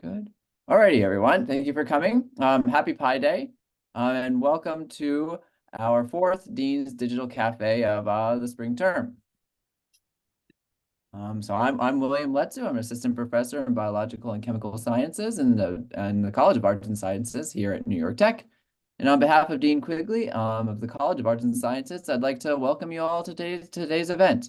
Good. Alrighty, everyone. Thank you for coming. Happy Pi Day, and welcome to our fourth Dean's Digital Cafe of the spring term. So I'm William Letzu. I'm an assistant professor in biological and chemical sciences in the College of Arts and Sciences here at New York Tech. And on behalf of Dean Quigley of the College of Arts and Sciences, I'd like to welcome you all to today's event.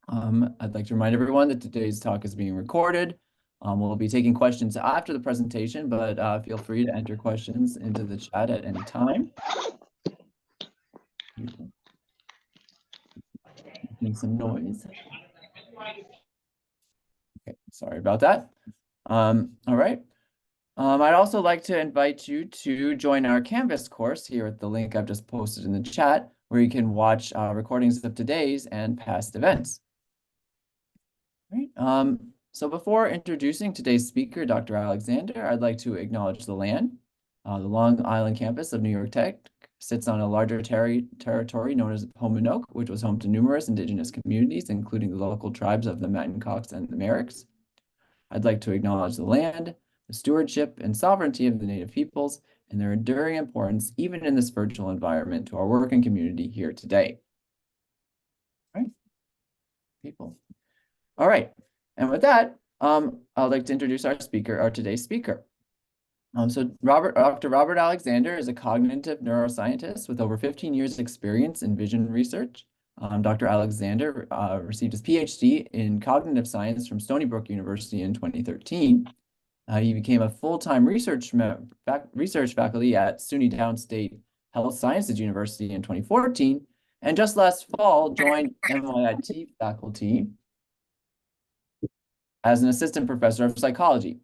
I'd like to remind everyone that today's talk is being recorded. We'll be taking questions after the presentation, but feel free to enter questions into the chat at any time. Making some noise. Okay, sorry about that. All right. I'd also like to invite you to join our Canvas course here at the link I've just posted in the chat, where you can watch recordings of today's and past events. All right. So before introducing today's speaker, Dr. Alexander, I'd like to acknowledge the land. The Long Island campus of New York Tech sits on a larger territory known as Pominoke, which was home to numerous indigenous communities, including the local tribes of the Matancox and the Merricks. I'd like to acknowledge the land, the stewardship and sovereignty of the native peoples, and their enduring importance, even in this virtual environment, to our working community here today. All right, people. All right. And with that, I'd like to introduce our today's speaker. So Dr. Robert Alexander is a cognitive neuroscientist with over 15 years experience in vision research. Dr. Alexander received his PhD in cognitive science from Stony Brook University in 2013. He became a full-time research faculty at SUNY Downstate Health Sciences University in 2014, and just last fall joined NYIT faculty as an assistant professor of psychology.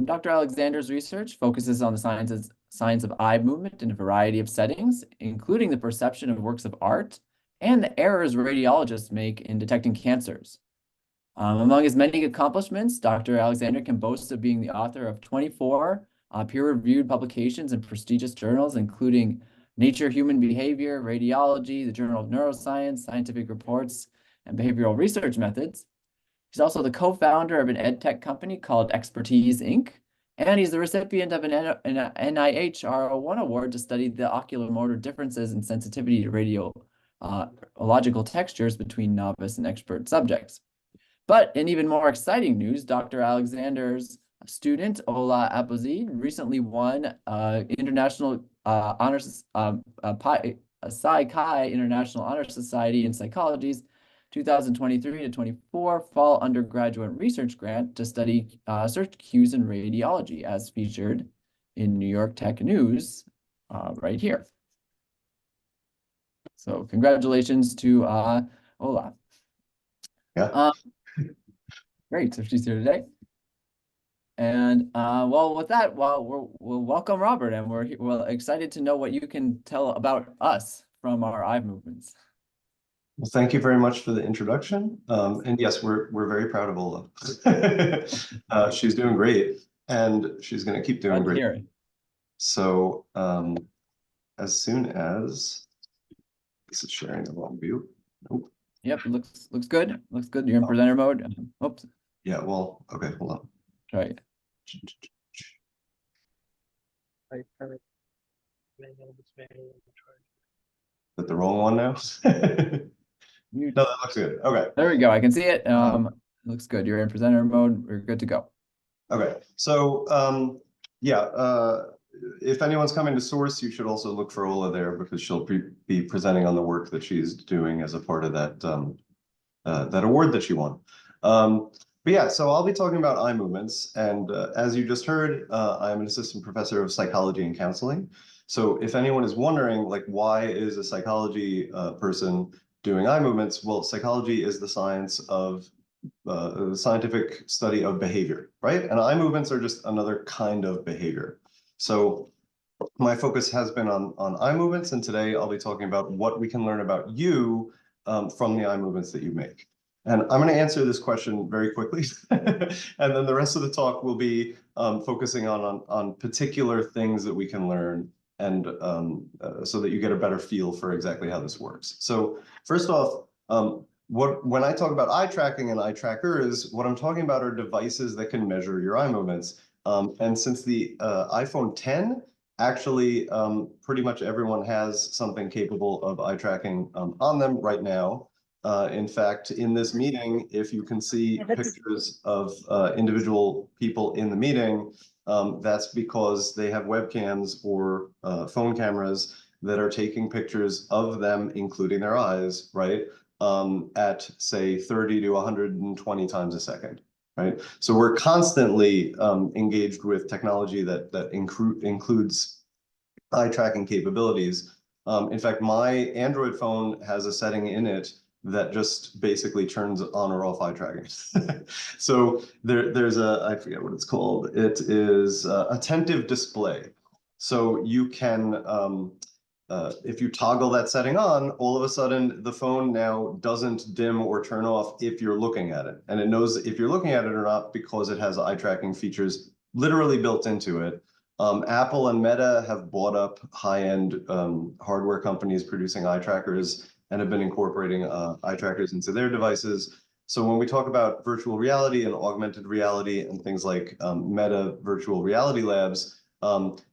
Dr. Alexander's research focuses on the science of eye movement in a variety of settings, including the perception of works of art and the errors radiologists make in detecting cancers. Among his many accomplishments, Dr. Alexander can boast of being the author of 24 peer-reviewed publications in prestigious journals, including Nature Human Behavior, Radiology, the Journal of Neuroscience, Scientific Reports, and Behavioral Research Methods. He's also the co-founder of an ed tech company called Expertise, Inc., and he's the recipient of an NIH R01 award to study the ocular motor differences in sensitivity to radiological textures between novice and expert subjects. But in even more exciting news, Dr. Alexander's student, Ola Apozid, recently won International Honors Psi Chi International Honor Society in Psychology's 2023 to 24 Fall Undergraduate Research Grant to study search cues in radiology, as featured in New York Tech News right here. So congratulations to Ola. Yeah. Great, so she's here today. And well, with that, we'll welcome Robert, and we're excited to know what you can tell about us from our eye movements. Well, thank you very much for the introduction. And yes, we're very proud of Ola. She's doing great, and she's going to keep doing great. Here. So as soon as this is sharing the wrong view. Nope. Yep, looks good. Looks good. You're in presenter mode. Oops. Yeah, well, okay, hold on. Right. But the wrong one now? No, that looks good. Okay. There we go. I can see it. Looks good. You're in presenter mode. We're good to go. Okay. So yeah, if anyone's coming to Source, you should also look for Ola there, because she'll be presenting on the work that she's doing as a part of that that award that she won. But yeah, so I'll be talking about eye movements, and as you just heard, I'm an assistant professor of psychology and counseling. So if anyone is wondering, like, why is a psychology person doing eye movements? Well, psychology is the science of the scientific study of behavior, right? And eye movements are just another kind of behavior. So my focus has been on eye movements, and today I'll be talking about what we can learn about you from the eye movements that you make. And I'm going to answer this question very quickly, and then the rest of the talk will be focusing on particular things that we can learn, and so that you get a better feel for exactly how this works. So first off, when I talk about eye tracking and eye trackers, what I'm talking about are devices that can measure your eye movements. And since the iPhone 10, actually, pretty much everyone has something capable of eye tracking on them right now. In fact, in this meeting, if you can see pictures of individual people in the meeting, that's because they have webcams or phone cameras that are taking pictures of them, including their eyes, right? At say 30 to 120 times a second, right? So we're constantly engaged with technology that includes eye tracking capabilities. In fact, my Android phone has a setting in it that just basically turns on or off eye tracking. So there's I forget what it's called. It is attentive display. So you can, if you toggle that setting on, all of a sudden the phone now doesn't dim or turn off if you're looking at it. And it knows if you're looking at it or not because it has eye tracking features literally built into it. Apple and Meta have bought up high-end hardware companies producing eye trackers and have been incorporating eye trackers into their devices. So when we talk about virtual reality and augmented reality and things like Meta Virtual Reality Labs,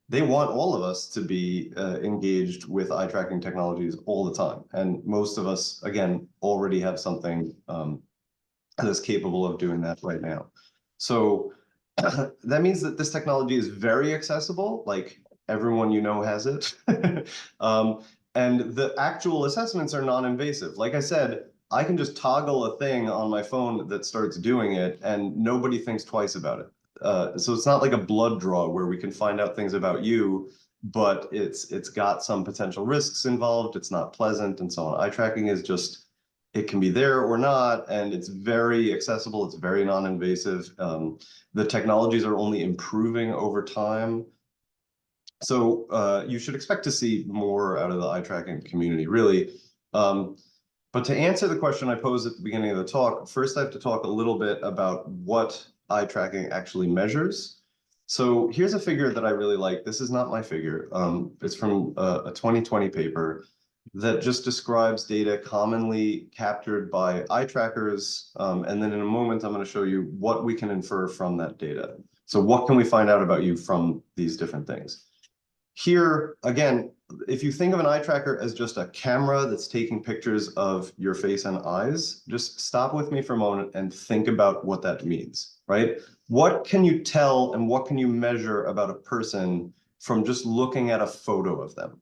they want all of us to be engaged with eye tracking technologies all the time. And most of us, again, already have something that's capable of doing that right now. So that means that this technology is very accessible, like everyone you know has it. And the actual assessments are non-invasive. Like I said, I can just toggle a thing on my phone that starts doing it and nobody thinks twice about it. So it's not like a blood draw where we can find out things about you, but it's got some potential risks involved. It's not pleasant and so on. Eye tracking is just, it can be there or not, and it's very accessible. It's very non-invasive. The technologies are only improving over time. So you should expect to see more out of the eye tracking community, really. But to answer the question I posed at the beginning of the talk, first I have to talk a little bit about what eye tracking actually measures. So here's a figure that I really like. This is not my figure. It's from a 2020 paper that just describes data commonly captured by eye trackers. And then in a moment, I'm going to show you what we can infer from that data. So what can we find out about you from these different things? Here, again, if you think of an eye tracker as just a camera that's taking pictures of your face and eyes, just stop with me for a moment and think about what that means, right? What can you tell and what can you measure about a person from just looking at a photo of them,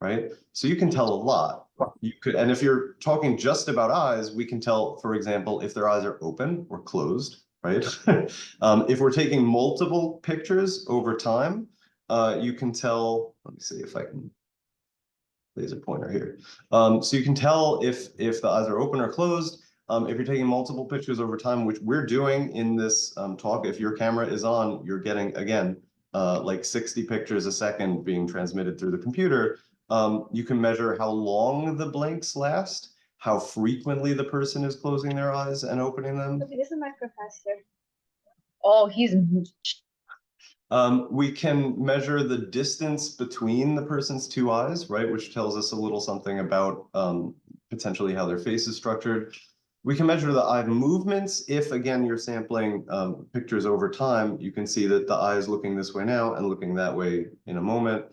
right? So you can tell a lot. You could, and if you're talking just about eyes, we can tell, for example, if their eyes are open or closed, right? If we're taking multiple pictures over time, you can tell, let me see if I can laser pointer here. So you can tell if the eyes are open or closed. If you're taking multiple pictures over time, which we're doing in this talk, if your camera is on, you're getting, again, like 60 pictures a second being transmitted through the computer. You can measure how long the blinks last, how frequently the person is closing their eyes and opening them. This is my professor. Oh, he's We can measure the distance between the person's two eyes, right, which tells us a little something about potentially how their face is structured. We can measure the eye movements. If, again, you're sampling pictures over time, you can see that the eye is looking this way now and looking that way in a moment.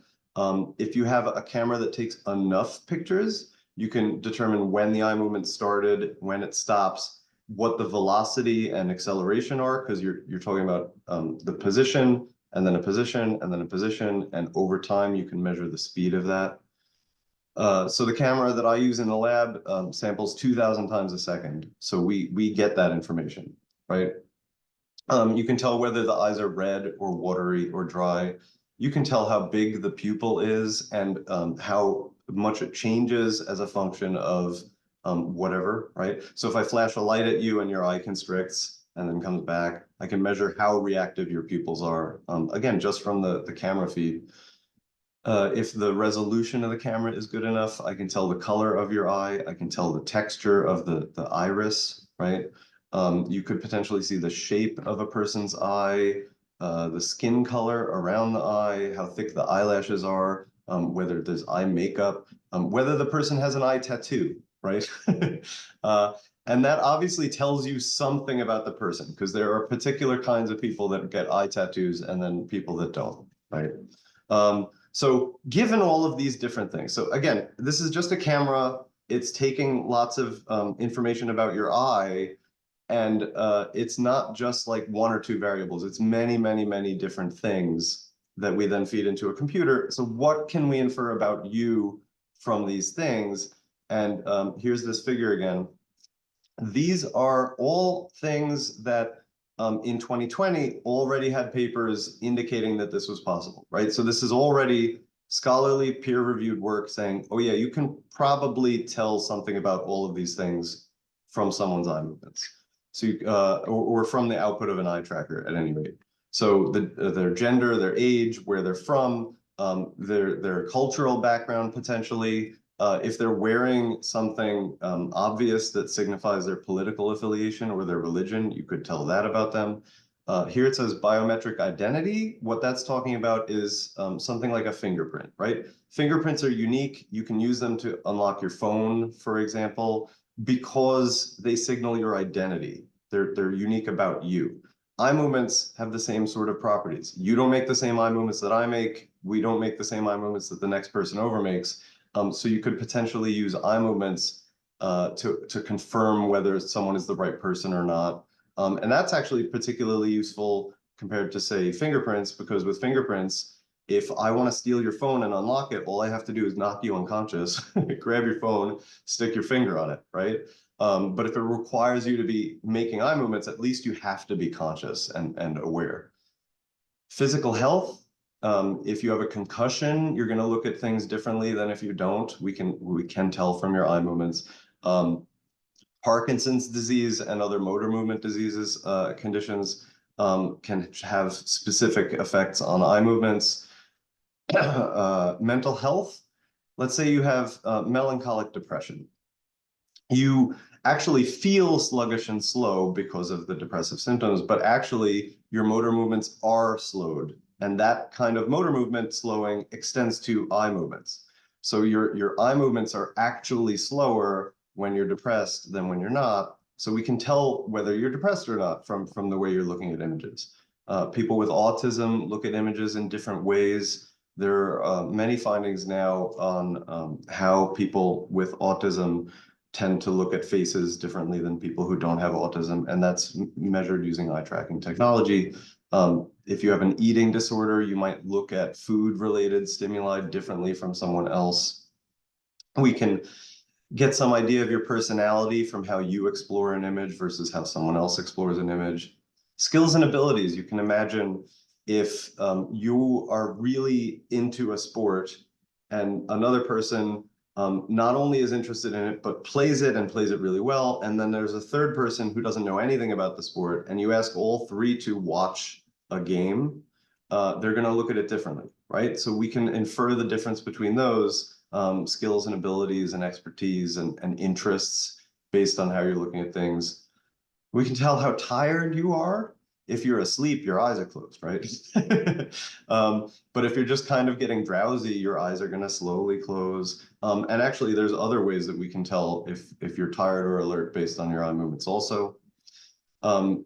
If you have a camera that takes enough pictures, you can determine when the eye movement started, when it stops, what the velocity and acceleration are, because you're talking about the position, and then a position, and then a position, and over time you can measure the speed of that. So the camera that I use in the lab samples 2,000 times a second, so we get that information, right? You can tell whether the eyes are red or watery or dry. You can tell how big the pupil is and how much it changes as a function of whatever, right? So if I flash a light at you and your eye constricts, and then comes back, I can measure how reactive your pupils are, again, just from the camera feed. If the resolution of the camera is good enough, I can tell the color of your eye, I can tell the texture of the iris, right? You could potentially see the shape of a person's eye, the skin color around the eye, how thick the eyelashes are, whether there's eye makeup, whether the person has an eye tattoo. right? And that obviously tells you something about the person, because there are particular kinds of people that get eye tattoos and then people that don't, right? So given all of these different things, so again, this is just a camera. It's taking lots of information about your eye, and it's not just like one or two variables. It's many, many, many different things that we then feed into a computer. So what can we infer about you from these things? And here's this figure again. These are all things that in 2020 already had papers indicating that this was possible, right? So this is already scholarly peer-reviewed work saying, oh yeah, you can probably tell something about all of these things from someone's eye movements. So you, or from the output of an eye tracker at any rate. So their gender, their age, where they're from, their cultural background potentially, if they're wearing something obvious that signifies their political affiliation or their religion, you could tell that about them. Here it says biometric identity. What that's talking about is something like a fingerprint, right? Fingerprints are unique. You can use them to unlock your phone, for example, because they signal your identity. They're unique about you. Eye movements have the same sort of properties. You don't make the same eye movements that I make. We don't make the same eye movements that the next person over makes. So you could potentially use eye movements to confirm whether someone is the right person or not. And that's actually particularly useful compared to, say, fingerprints, because with fingerprints, if I want to steal your phone and unlock it, all I have to do is knock you unconscious, grab your phone, stick your finger on it, right? But if it requires you to be making eye movements, at least you have to be conscious and aware. Physical health. If you have a concussion, you're going to look at things differently than if you don't. We can tell from your eye movements. Parkinson's disease and other motor movement diseases, conditions can have specific effects on eye movements. Mental health. Let's say you have melancholic depression. You actually feel sluggish and slow because of the depressive symptoms, but actually your motor movements are slowed. And that kind of motor movement slowing extends to eye movements. So your eye movements are actually slower when you're depressed than when you're not. So we can tell whether you're depressed or not from the way you're looking at images. People with autism look at images in different ways. There are many findings now on how people with autism tend to look at faces differently than people who don't have autism, and that's measured using eye tracking technology. If you have an eating disorder, you might look at food-related stimuli differently from someone else. We can get some idea of your personality from how you explore an image versus how someone else explores an image. Skills and abilities. You can imagine if you are really into a sport and another person not only is interested in it, but plays it and plays it really well. And then there's a third person who doesn't know anything about the sport, and you ask all three to watch a game, they're going to look at it differently, right? So we can infer the difference between those skills and abilities and expertise and interests based on how you're looking at things. We can tell how tired you are. If you're asleep, your eyes are closed, right? But if you're just kind of getting drowsy, your eyes are going to slowly close. And actually, there's other ways that we can tell if you're tired or alert based on your eye movements also.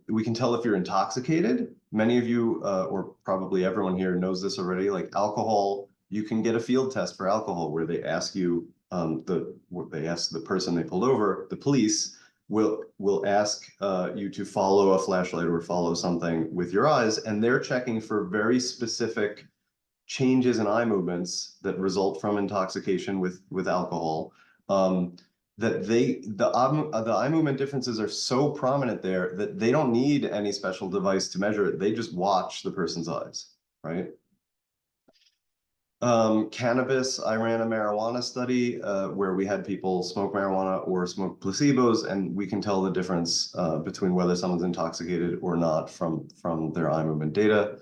We can tell if you're intoxicated. Many of you, or probably everyone here, knows this already. Like alcohol, you can get a field test for alcohol where they ask you, they ask the person they pulled over, the police, will ask you to follow a flashlight or follow something with your eyes, and they're checking for very specific changes in eye movements that result from intoxication with alcohol. That the eye movement differences are so prominent there that they don't need any special device to measure it. They just watch the person's eyes, right? Cannabis, I ran a marijuana study where we had people smoke marijuana or smoke placebos, and we can tell the difference between whether someone's intoxicated or not from their eye movement data.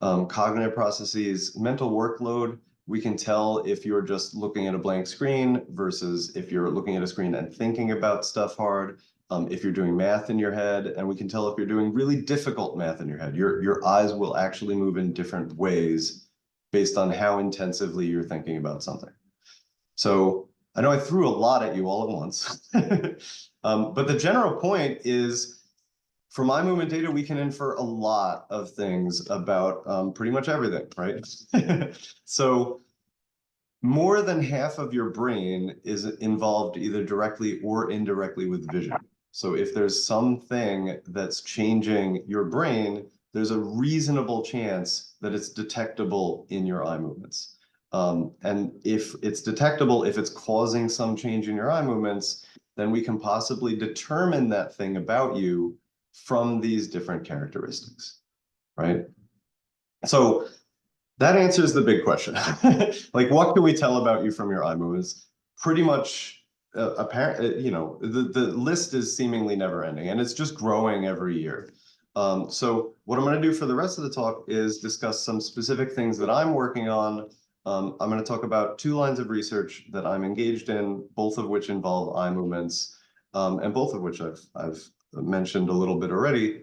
Cognitive processes, mental workload, we can tell if you're just looking at a blank screen versus if you're looking at a screen and thinking about stuff hard. If you're doing math in your head, and we can tell if you're doing really difficult math in your head. Your eyes will actually move in different ways based on how intensively you're thinking about something. So I know I threw a lot at you all at once. But the general point is, from eye movement data, we can infer a lot of things about pretty much everything, right? So more than half of your brain is involved either directly or indirectly with vision. So if there's something that's changing your brain, there's a reasonable chance that it's detectable in your eye movements. And if it's detectable, if it's causing some change in your eye movements, then we can possibly determine that thing about you from these different characteristics, right? So that answers the big question. Like, what can we tell about you from your eye movements? Pretty much apparent, you know, the list is seemingly never ending, and it's just growing every year. So what I'm going to do for the rest of the talk is discuss some specific things that I'm working on. I'm going to talk about 2 lines of research that I'm engaged in, both of which involve eye movements, and both of which I've mentioned a little bit already.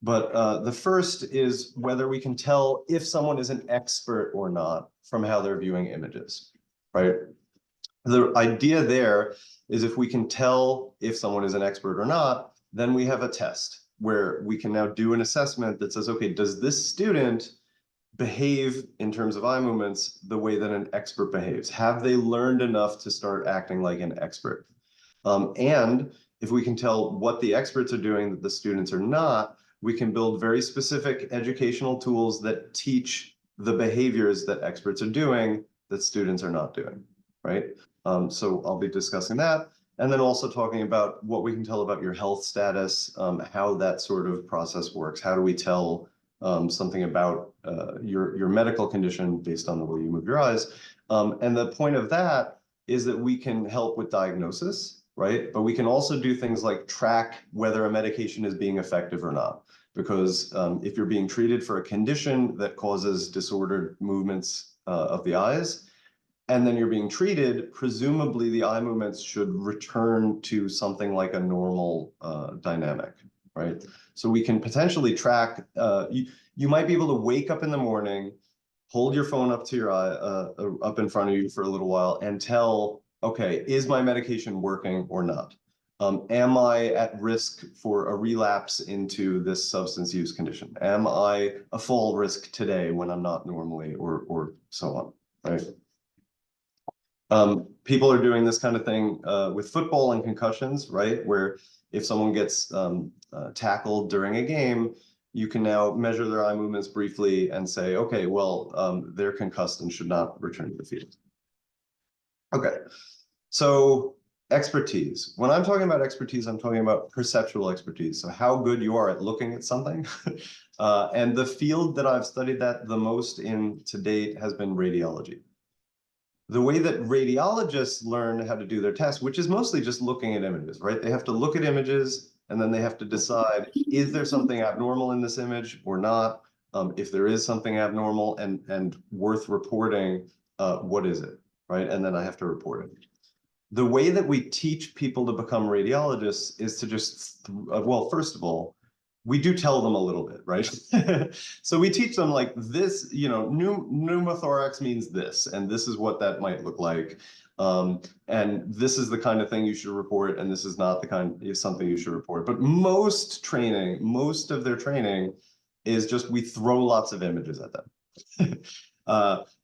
But the first is whether we can tell if someone is an expert or not from how they're viewing images, right? The idea there is, if we can tell if someone is an expert or not, then we have a test where we can now do an assessment that says, okay, does this student behave in terms of eye movements the way that an expert behaves? Have they learned enough to start acting like an expert? And if we can tell what the experts are doing that the students are not, we can build very specific educational tools that teach the behaviors that experts are doing that students are not doing, right? So I'll be discussing that. And then also talking about what we can tell about your health status, how that sort of process works. How do we tell something about your medical condition based on the way you move your eyes? And the point of that is that we can help with diagnosis, right? But we can also do things like track whether a medication is being effective or not. Because if you're being treated for a condition that causes disordered movements of the eyes, and then you're being treated, presumably the eye movements should return to something like a normal dynamic, right? So we can potentially track, you might be able to wake up in the morning, hold your phone up to your eye, up in front of you for a little while, and tell, okay, is my medication working or not? Am I at risk for a relapse into this substance use condition? Am I a fall risk today when I'm not normally, or so on, right? People are doing this kind of thing with football and concussions, right? Where if someone gets tackled during a game, you can now measure their eye movements briefly and say, okay, well, they're concussed and should not return to the field. Okay, so expertise. When I'm talking about expertise, I'm talking about perceptual expertise. So how good you are at looking at something. And the field that I've studied that the most in to date has been radiology. The way that radiologists learn how to do their test, which is mostly just looking at images, right? They have to look at images and then they have to decide, is there something abnormal in this image or not? If there is something abnormal and worth reporting, what is it, right? And then I have to report it. The way that we teach people to become radiologists is to just, well, first of all, we do tell them a little bit, right? So we teach them like this, you know, pneumothorax means this, and this is what that might look like. And this is the kind of thing you should report, and this is not the kind of something you should report. But most training, most of their training is just we throw lots of images at them.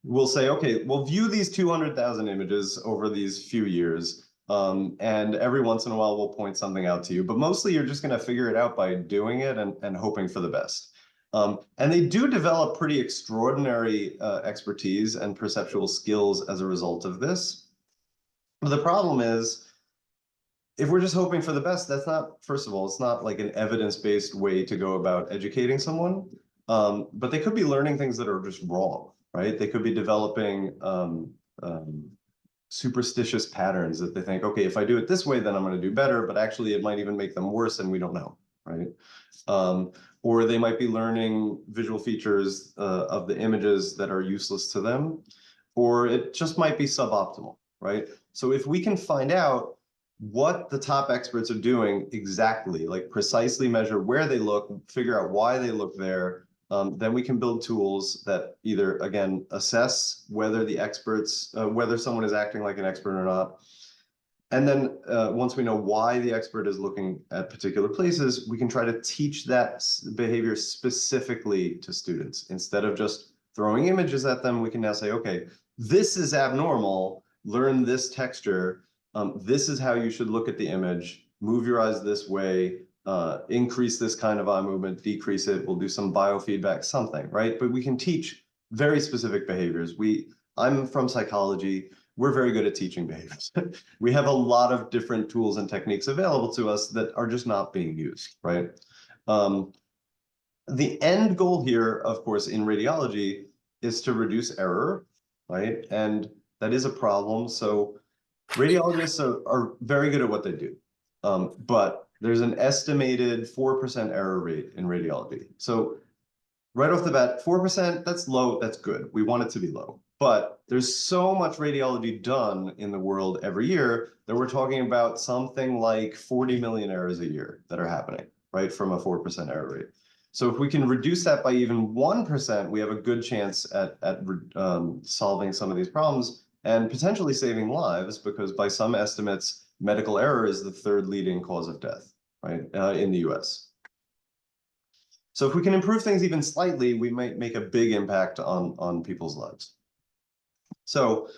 We'll say, okay, we'll view these 200,000 images over these few years. And every once in a while, we'll point something out to you. But mostly, you're just going to figure it out by doing it and hoping for the best. And they do develop pretty extraordinary expertise and perceptual skills as a result of this. But the problem is, if we're just hoping for the best, that's not, first of all, it's not like an evidence-based way to go about educating someone. But they could be learning things that are just wrong, right? They could be developing superstitious patterns that they think, okay, if I do it this way, then I'm going to do better, but actually it might even make them worse and we don't know, right? Or they might be learning visual features of the images that are useless to them, or it just might be suboptimal, right? So if we can find out what the top experts are doing exactly, like precisely measure where they look, figure out why they look there, then we can build tools that either, again, assess whether the experts, whether someone is acting like an expert or not. And then once we know why the expert is looking at particular places, we can try to teach that behavior specifically to students. Instead of just throwing images at them, we can now say, okay, this is abnormal, learn this texture, this is how you should look at the image, move your eyes this way, increase this kind of eye movement, decrease it, we'll do some biofeedback, something, right? But we can teach very specific behaviors. I'm from psychology. We're very good at teaching behaviors. We have a lot of different tools and techniques available to us that are just not being used, right? The end goal here, of course, in radiology is to reduce error, right? And that is a problem. So radiologists are very good at what they do, but there's an estimated 4% error rate in radiology. So right off the bat, 4%, that's low, that's good. We want it to be low. But there's so much radiology done in the world every year that we're talking about something like 40 million errors a year that are happening, right, from a 4% error rate. So if we can reduce that by even 1%, we have a good chance at solving some of these problems and potentially saving lives, because by some estimates, medical error is the third leading cause of death, right, in the US. So if we can improve things even slightly, we might make a big impact on people's lives. So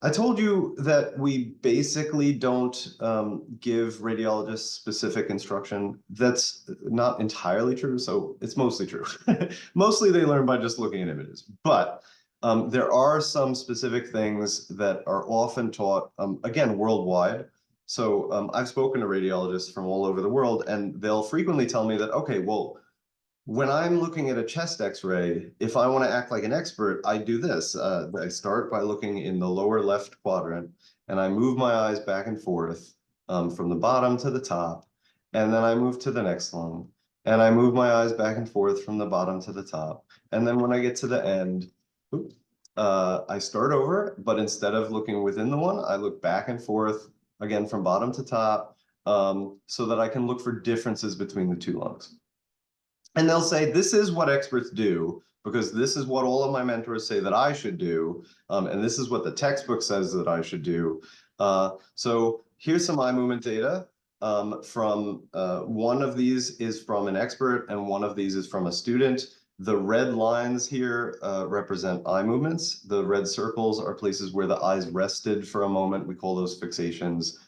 I told you that we basically don't give radiologists specific instruction. That's not entirely true, so it's mostly true. Mostly they learn by just looking at images. But there are some specific things that are often taught, again, worldwide. So I've spoken to radiologists from all over the world, and they'll frequently tell me that, okay, well, when I'm looking at a chest X-ray, if I want to act like an expert, I do this. I start by looking in the lower left quadrant, and I move my eyes back and forth from the bottom to the top, and then I move to the next one, and I move my eyes back and forth from the bottom to the top, and then when I get to the end, I start over, but instead of looking within the one, I look back and forth again from bottom to top, so that I can look for differences between the two lungs. And they'll say, this is what experts do, because this is what all of my mentors say that I should do, and this is what the textbook says that I should do. So here's some eye movement data from one of these is from an expert, and one of these is from a student. The red lines here represent eye movements. The red circles are places where the eyes rested for a moment. We call those fixations.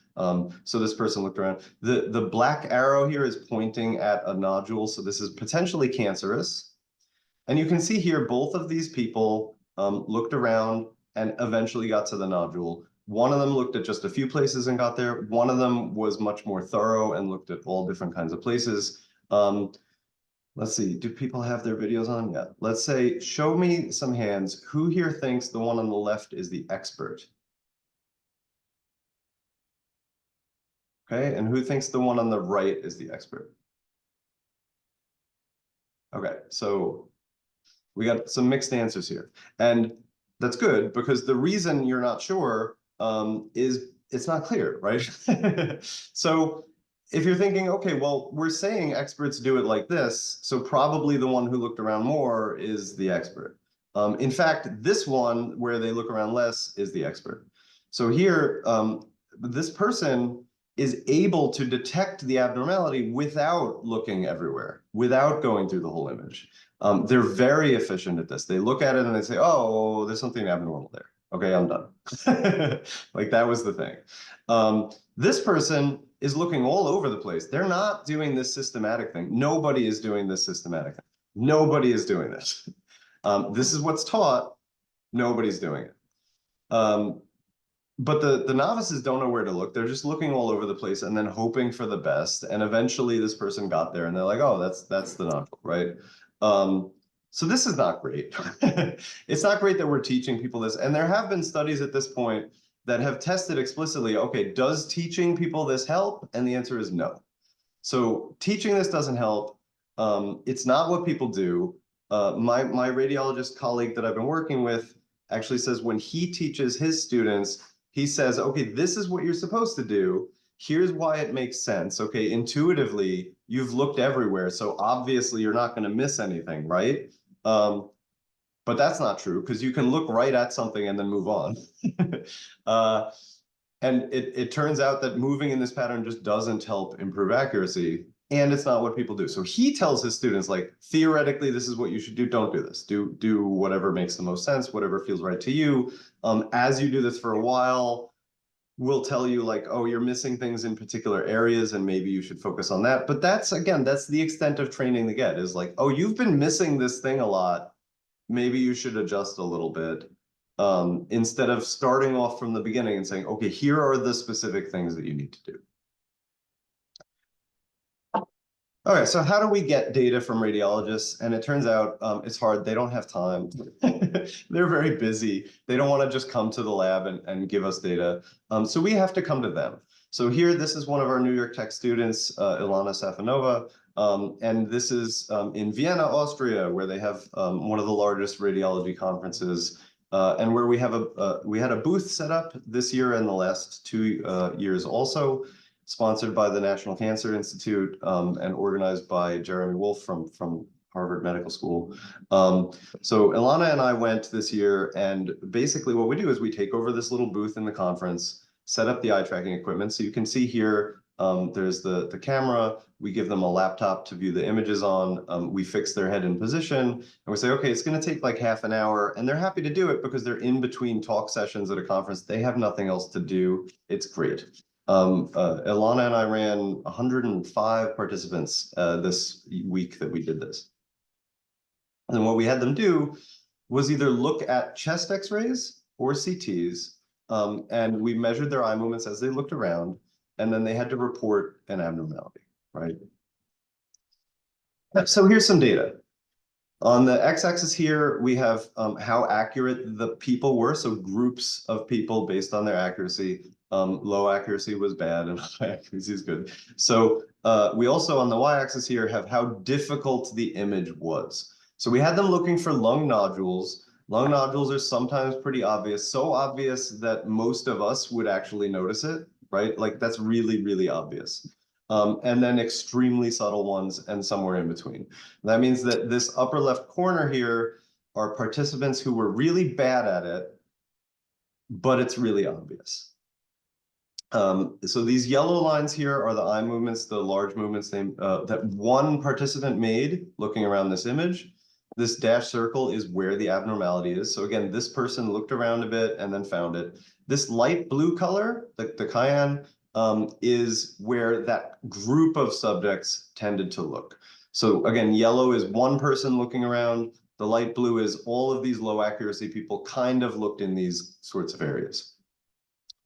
So this person looked around. The black arrow here is pointing at a nodule, so this is potentially cancerous. And you can see here, both of these people looked around and eventually got to the nodule. One of them looked at just a few places and got there. One of them was much more thorough and looked at all different kinds of places. Let's see, do people have their videos on? Yeah. Let's say, show me some hands. Who here thinks the one on the left is the expert? Okay, and who thinks the one on the right is the expert? Okay, so we got some mixed answers here. And that's good, because the reason you're not sure is it's not clear, right? So if you're thinking, okay, well, we're saying experts do it like this, so probably the one who looked around more is the expert. In fact, this one where they look around less is the expert. So here, this person is able to detect the abnormality without looking everywhere, without going through the whole image. They're very efficient at this. They look at it and they say, oh, there's something abnormal there. Okay, I'm done. Like, that was the thing. This person is looking all over the place. They're not doing this systematic thing. Nobody is doing this systematic thing. Nobody is doing this. This is what's taught. Nobody's doing it. But the novices don't know where to look. They're just looking all over the place and then hoping for the best. And eventually this person got there and they're like, oh, that's the nodule, right? So this is not great. It's not great that we're teaching people this. And there have been studies at this point that have tested explicitly, okay, does teaching people this help? And the answer is no. So teaching this doesn't help. It's not what people do. My radiologist colleague that I've been working with actually says when he teaches his students, he says, okay, this is what you're supposed to do. here's why it makes sense. Okay, intuitively, you've looked everywhere, so obviously you're not going to miss anything, right? But that's not true, because you can look right at something and then move on. And it turns out that moving in this pattern just doesn't help improve accuracy, and it's not what people do. So he tells his students, like, theoretically, this is what you should do. Don't do this. Do whatever makes the most sense, whatever feels right to you. As you do this for a while, we'll tell you, like, oh, you're missing things in particular areas, and maybe you should focus on that. But that's, again, that's the extent of training they get, is like, oh, you've been missing this thing a lot. Maybe you should adjust a little bit. Instead of starting off from the beginning and saying, okay, here are the specific things that you need to do. All right, so how do we get data from radiologists? And it turns out it's hard. They don't have time. They're very busy. They don't want to just come to the lab and give us data. So we have to come to them. So here, this is one of our New York Tech students, Ilana Safanova. And this is in Vienna, Austria, where they have one of the largest radiology conferences, and where we had a booth set up this year and the last 2 years also, sponsored by the National Cancer Institute and organized by Jeremy Wolf from Harvard Medical School. So Ilana and I went this year, and basically what we do is we take over this little booth in the conference, set up the eye tracking equipment. So you can see here, there's the camera. We give them a laptop to view the images on. We fix their head in position, and we say, okay, it's going to take like half an hour. And they're happy to do it because they're in between talk sessions at a conference. They have nothing else to do. It's great. Ilana and I ran 105 participants this week that we did this. And what we had them do was either look at chest x-rays or CTs, and we measured their eye movements as they looked around, and then they had to report an abnormality, right? So here's some data. On the x-axis here, we have how accurate the people were, so groups of people based on their accuracy. Low accuracy was bad and high accuracy is good. So we also, on the y-axis here, have how difficult the image was. So we had them looking for lung nodules. Lung nodules are sometimes pretty obvious, so obvious that most of us would actually notice it, right? Like, that's really, really obvious. And then extremely subtle ones and somewhere in between. That means that this upper left corner here are participants who were really bad at it, but it's really obvious. So these yellow lines here are the eye movements, the large movements that one participant made looking around this image. This dashed circle is where the abnormality is. So again, this person looked around a bit and then found it. This light blue color, the cyan, is where that group of subjects tended to look. So again, yellow is one person looking around. The light blue is all of these low accuracy people kind of looked in these sorts of areas.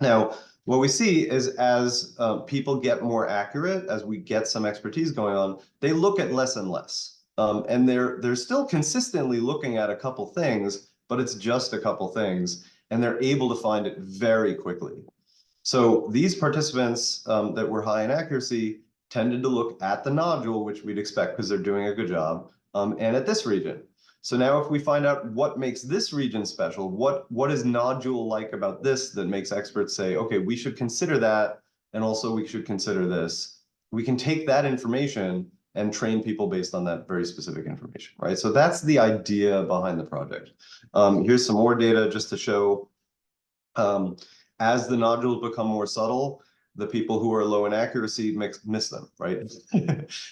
Now, what we see is as people get more accurate, as we get some expertise going on, they look at less and less. And they're still consistently looking at a couple things, but it's just a couple things, and they're able to find it very quickly. So these participants that were high in accuracy tended to look at the nodule, which we'd expect because they're doing a good job, and at this region. So now if we find out what makes this region special, what is nodule-like about this that makes experts say, okay, we should consider that, and also we should consider this, we can take that information and train people based on that very specific information, right? So that's the idea behind the project. Here's some more data just to show, as the nodules become more subtle, the people who are low in accuracy miss them, right?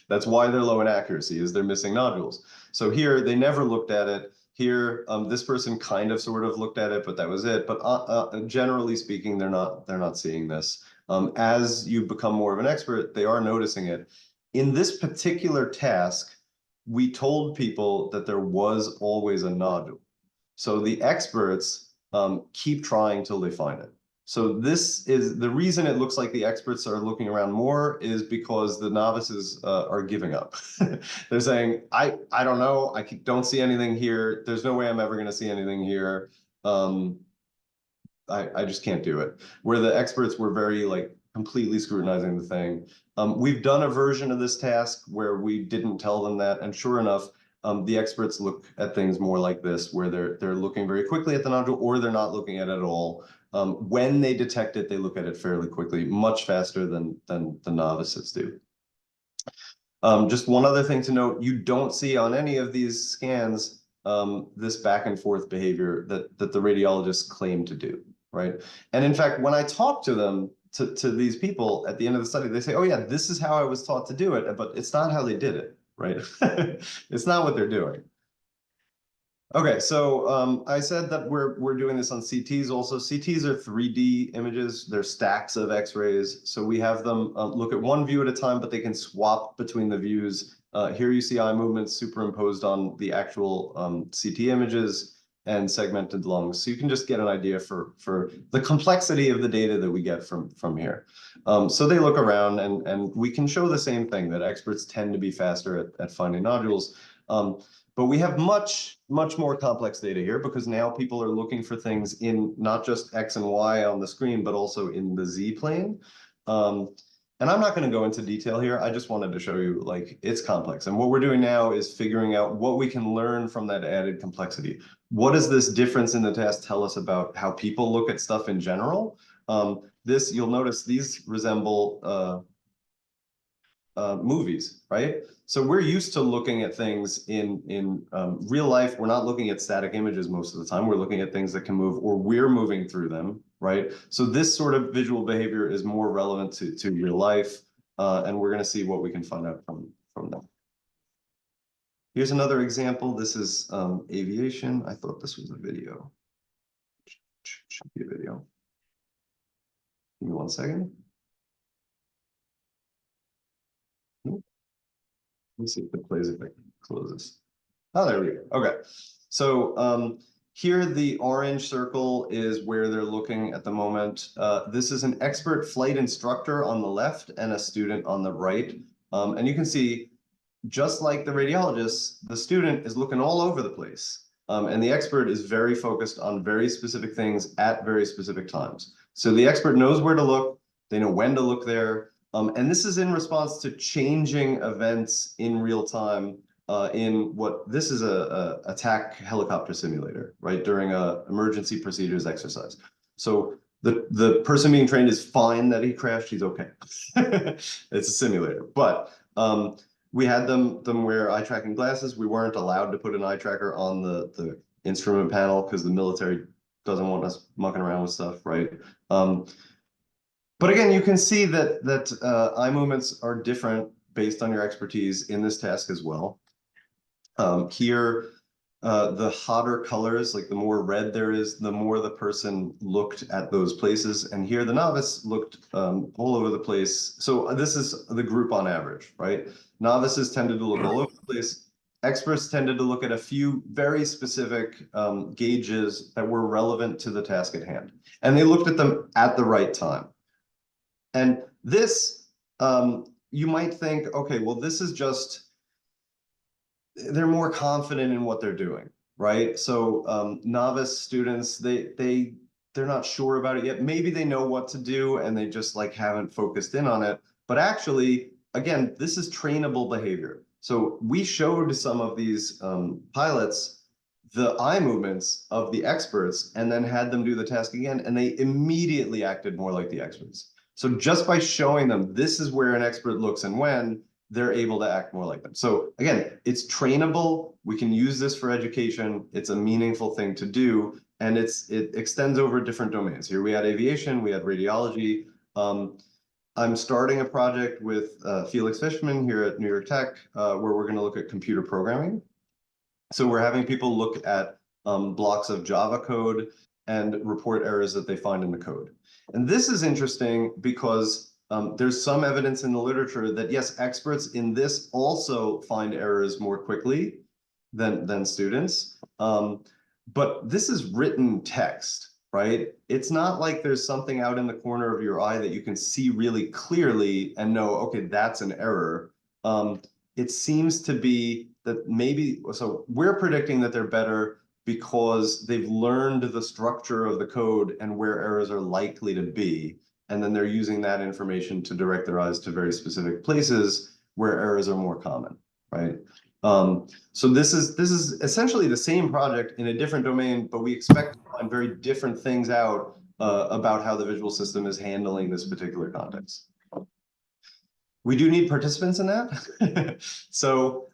That's why they're low in accuracy, is they're missing nodules. So here, they never looked at it. Here, this person kind of sort of looked at it, but that was it. But generally speaking, they're not seeing this. As you become more of an expert, they are noticing it. In this particular task, we told people that there was always a nodule. So the experts keep trying till they find it. So this is the reason it looks like the experts are looking around more, is because the novices are giving up. They're saying, I don't know, I don't see anything here. There's no way I'm ever going to see anything here. I just can't do it. Where the experts were very like completely scrutinizing the thing. We've done a version of this task where we didn't tell them that, and sure enough, The experts look at things more like this, where they're looking very quickly at the nodule, or they're not looking at it at all. When they detect it, they look at it fairly quickly, much faster than the novices do. Just one other thing to note, you don't see on any of these scans this back and forth behavior that the radiologists claim to do, right? And in fact, when I talk to them, to these people at the end of the study, they say, oh yeah, this is how I was taught to do it, but it's not how they did it, right? It's not what they're doing. Okay, so I said that we're doing this on CTs also. CTs are 3D images. They're stacks of X-rays. So we have them look at one view at a time, but they can swap between the views. Here you see eye movements superimposed on the actual CT images and segmented lungs. So you can just get an idea for the complexity of the data that we get from here. So they look around and we can show the same thing, that experts tend to be faster at finding nodules. But we have much more complex data here, because now people are looking for things in not just X and Y on the screen, but also in the Z plane. And I'm not going to go into detail here. I just wanted to show you, like, it's complex. And what we're doing now is figuring out what we can learn from that added complexity. What does this difference in the task tell us about how people look at stuff in general? You'll notice these resemble movies, right? So we're used to looking at things in real life. We're not looking at static images most of the time. We're looking at things that can move, or we're moving through them, right? So this sort of visual behavior is more relevant to real life, and we're going to see what we can find out from them. Here's another example. This is aviation. I thought this was a video. Should be a video. Give me 1 second. Let me see if it plays if I close this. Oh, there we go. Okay. So here the orange circle is where they're looking at the moment. This is an expert flight instructor on the left and a student on the right. And you can see, just like the radiologist, the student is looking all over the place. And the expert is very focused on very specific things at very specific times. So the expert knows where to look. They know when to look there. And this is in response to changing events in real time in what this is a attack helicopter simulator, right? During a emergency procedures exercise. So the person being trained is fine that he crashed. He's okay. It's a simulator. But we had them wear eye tracking glasses. We weren't allowed to put an eye tracker on the instrument panel because the military doesn't want us mucking around with stuff, right? But again, you can see that eye movements are different based on your expertise in this task as well. Here, the hotter colors, like the more red there is, the more the person looked at those places. And here the novice looked all over the place. So this is the group on average, right? Novices tended to look all over the place. Experts tended to look at a few very specific gauges that were relevant to the task at hand. And they looked at them at the right time. And this, you might think, okay, well, this is just, they're more confident in what they're doing, right? So novice students, they're not sure about it yet. Maybe they know what to do and they just like haven't focused in on it. But actually, again, this is trainable behavior. So we showed some of these pilots the eye movements of the experts and then had them do the task again, and they immediately acted more like the experts. So just by showing them this is where an expert looks and when, they're able to act more like them. So again, it's trainable. We can use this for education. It's a meaningful thing to do. And it extends over different domains. Here we had aviation, we had radiology. I'm starting a project with Felix Fishman here at New York Tech, where we're going to look at computer programming. So we're having people look at blocks of Java code and report errors that they find in the code. And this is interesting because there's some evidence in the literature that, yes, experts in this also find errors more quickly than students. But this is written text, right? It's not like there's something out in the corner of your eye that you can see really clearly and know, okay, that's an error. It seems to be that maybe, so we're predicting that they're better because they've learned the structure of the code and where errors are likely to be. And then they're using that information to direct their eyes to very specific places where errors are more common, right? So this is essentially the same project in a different domain, but we expect to find very different things out about how the visual system is handling this particular context. We do need participants in that. So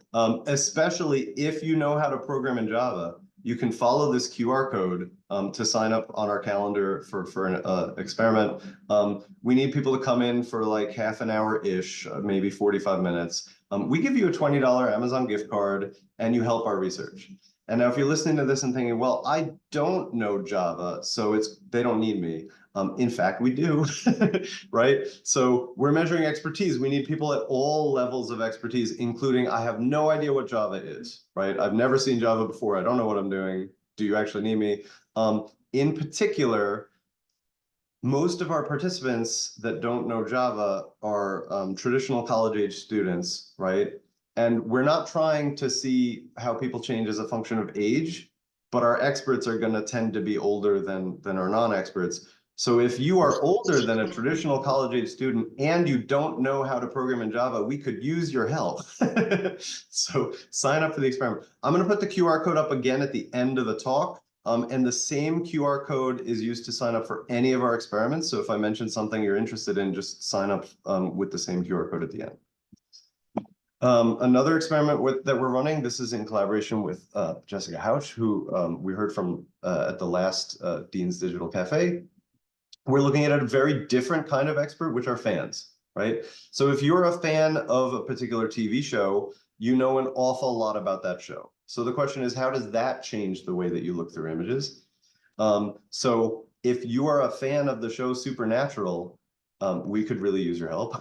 especially if you know how to program in Java, you can follow this QR code to sign up on our calendar for an experiment. We need people to come in for like half an hour-ish, maybe 45 minutes. We give you a $20 Amazon gift card and you help our research. And now if you're listening to this and thinking, well, I don't know Java, so they don't need me. In fact, we do, right? So we're measuring expertise. We need people at all levels of expertise, including I have no idea what Java is, right? I've never seen Java before. I don't know what I'm doing. Do you actually need me? In particular, most of our participants that don't know Java are traditional college-age students, right? And we're not trying to see how people change as a function of age, but our experts are going to tend to be older than our non-experts. So if you are older than a traditional college-age student and you don't know how to program in Java, we could use your help. So sign up for the experiment. I'm going to put the QR code up again at the end of the talk. And the same QR code is used to sign up for any of our experiments. So if I mention something you're interested in, just sign up with the same QR code at the end. Another experiment that we're running, this is in collaboration with Jessica Houch, who we heard from at the last Dean's Digital Cafe. We're looking at a very different kind of expert, which are fans, right? So if you're a fan of a particular TV show, you know an awful lot about that show. So the question is, how does that change the way that you look through images? So if you are a fan of the show Supernatural, we could really use your help.